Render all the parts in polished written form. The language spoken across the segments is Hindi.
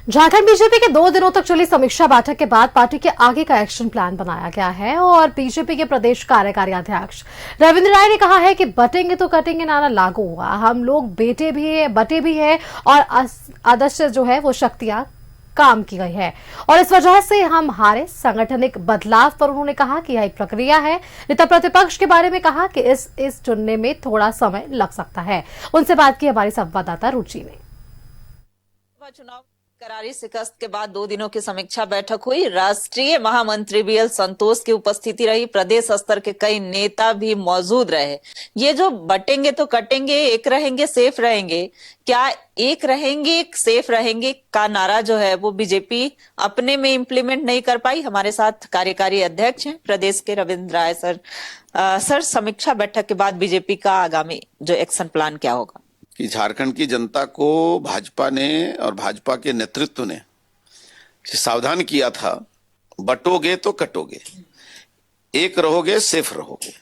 झारखंड बीजेपी के 2 दिनों तक चली समीक्षा बैठक के बाद पार्टी के आगे का एक्शन प्लान बनाया गया है और बीजेपी के प्रदेश कार्यकारी अध्यक्ष रविंद्र राय ने कहा है कि बटेंगे तो कटेंगे नारा लागू हुआ। हम लोग बटे भी है और आदर्श जो है वो शक्तियां काम की गई है और इस वजह से हम हारे। संगठनिक बदलाव पर उन्होंने कहा कि यह एक प्रक्रिया है। नेता प्रतिपक्ष के बारे में कहा कि इस चुनने में थोड़ा समय लग सकता है। उनसे बात की हमारी संवाददाता रुचि ने। चुनाव करारी शिकस्त के बाद 2 दिनों की समीक्षा बैठक हुई। राष्ट्रीय महामंत्री बीएल संतोष की उपस्थिति रही। प्रदेश स्तर के कई नेता भी मौजूद रहे। ये जो बटेंगे तो कटेंगे, एक रहेंगे सेफ रहेंगे, क्या एक रहेंगे सेफ रहेंगे का नारा जो है वो बीजेपी अपने में इंप्लीमेंट नहीं कर पाई? हमारे साथ कार्यकारी अध्यक्ष हैं प्रदेश के रविंद्र राय सर। सर, समीक्षा बैठक के बाद बीजेपी का आगामी जो एक्शन प्लान क्या होगा? कि झारखंड की जनता को भाजपा ने और भाजपा के नेतृत्व ने सावधान किया था, बटोगे तो कटोगे, एक रहोगे सेफ रहोगे।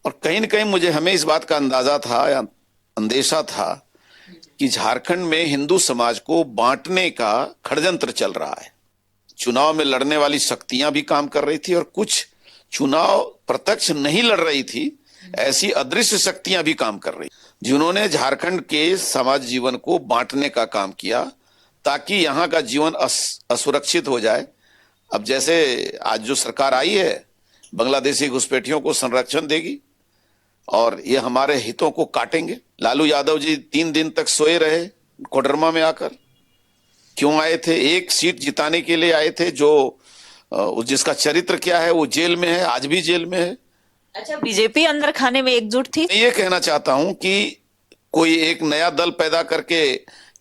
और कहीं न कहीं मुझे हमें इस बात का अंदाजा था या अंदेशा था कि झारखंड में हिंदू समाज को बांटने का षड्यंत्र चल रहा है। चुनाव में लड़ने वाली शक्तियां भी काम कर रही थी और कुछ चुनाव प्रत्यक्ष नहीं लड़ रही थी, ऐसी अदृश्य शक्तियां भी काम कर रही, जिन्होंने झारखंड के समाज जीवन को बांटने का काम किया ताकि यहाँ का जीवन असुरक्षित हो जाए। अब जैसे आज जो सरकार आई है, बांग्लादेशी घुसपैठियों को संरक्षण देगी और ये हमारे हितों को काटेंगे। लालू यादव जी 3 दिन तक सोए रहे कोडरमा में आकर। क्यों आए थे? एक सीट जिताने के लिए आए थे, जो जिसका चरित्र क्या है वो जेल में है, आज भी जेल में है। अच्छा, बीजेपी अंदर खाने में एकजुट थी? मैं ये कहना चाहता हूं कि कोई एक नया दल पैदा करके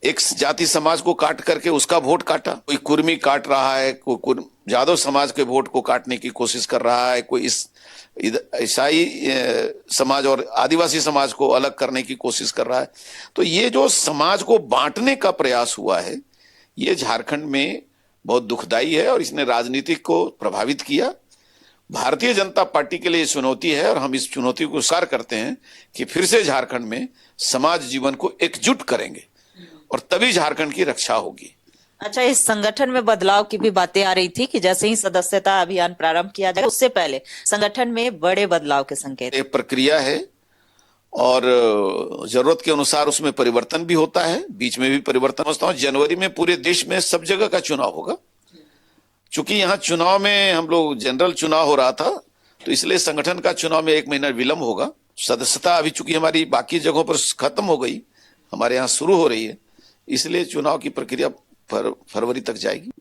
एक जाति समाज को काट करके उसका वोट काटा। कोई कुर्मी काट रहा है, कोई यादव समाज के वोट को काटने की कोशिश कर रहा है, कोई इस ईसाई समाज और आदिवासी समाज को अलग करने की कोशिश कर रहा है। तो ये जो समाज को बांटने का प्रयास हुआ है, ये झारखंड में बहुत दुखदाई है और इसने राजनीति को प्रभावित किया। भारतीय जनता पार्टी के लिए चुनौती है और हम इस चुनौती को स्वीकार करते हैं कि फिर से झारखंड में समाज जीवन को एकजुट करेंगे और तभी झारखंड की रक्षा होगी। अच्छा, इस संगठन में बदलाव की भी बातें आ रही थी कि जैसे ही सदस्यता अभियान प्रारंभ किया जाए उससे पहले संगठन में बड़े बदलाव के संकेत। एक प्रक्रिया है और जरूरत के अनुसार उसमें परिवर्तन भी होता है, बीच में भी परिवर्तन होता है। जनवरी में पूरे देश में सब जगह का चुनाव होगा। चूंकि यहाँ चुनाव में हम लोग जनरल चुनाव हो रहा था, तो इसलिए संगठन का चुनाव में 1 महीना विलंब होगा। सदस्यता अभी चूंकि हमारी बाकी जगहों पर खत्म हो गई, हमारे यहाँ शुरू हो रही है, इसलिए चुनाव की प्रक्रिया फरवरी तक जाएगी।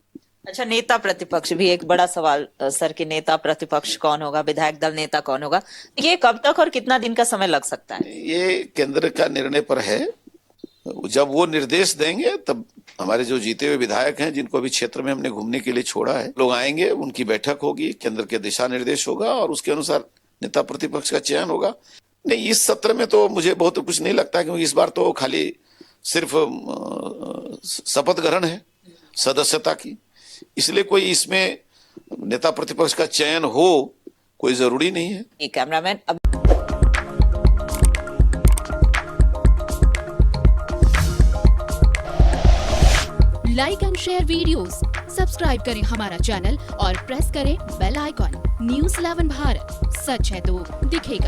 अच्छा, नेता प्रतिपक्ष भी एक बड़ा सवाल सर कि नेता प्रतिपक्ष कौन होगा, विधायक दल नेता कौन होगा, ये कब तक और कितना दिन का समय लग सकता है? ये केंद्र का निर्णय पर है। जब वो निर्देश देंगे तब हमारे जो जीते हुए विधायक हैं, जिनको अभी क्षेत्र में हमने घूमने के लिए छोड़ा है, लोग आएंगे, उनकी बैठक होगी, केंद्र के दिशा निर्देश होगा और उसके अनुसार नेता प्रतिपक्ष का चयन होगा। नहीं, इस सत्र में तो मुझे बहुत कुछ नहीं लगता, क्योंकि इस बार तो खाली सिर्फ शपथ ग्रहण है सदस्यता की, इसलिए कोई इसमें नेता प्रतिपक्ष का चयन हो कोई जरूरी नहीं है। Cameraman like and share videos, subscribe करें हमारा चैनल और प्रेस करें बेल आइकॉन। न्यूज़ 11 भारत, सच है तो दिखेगा।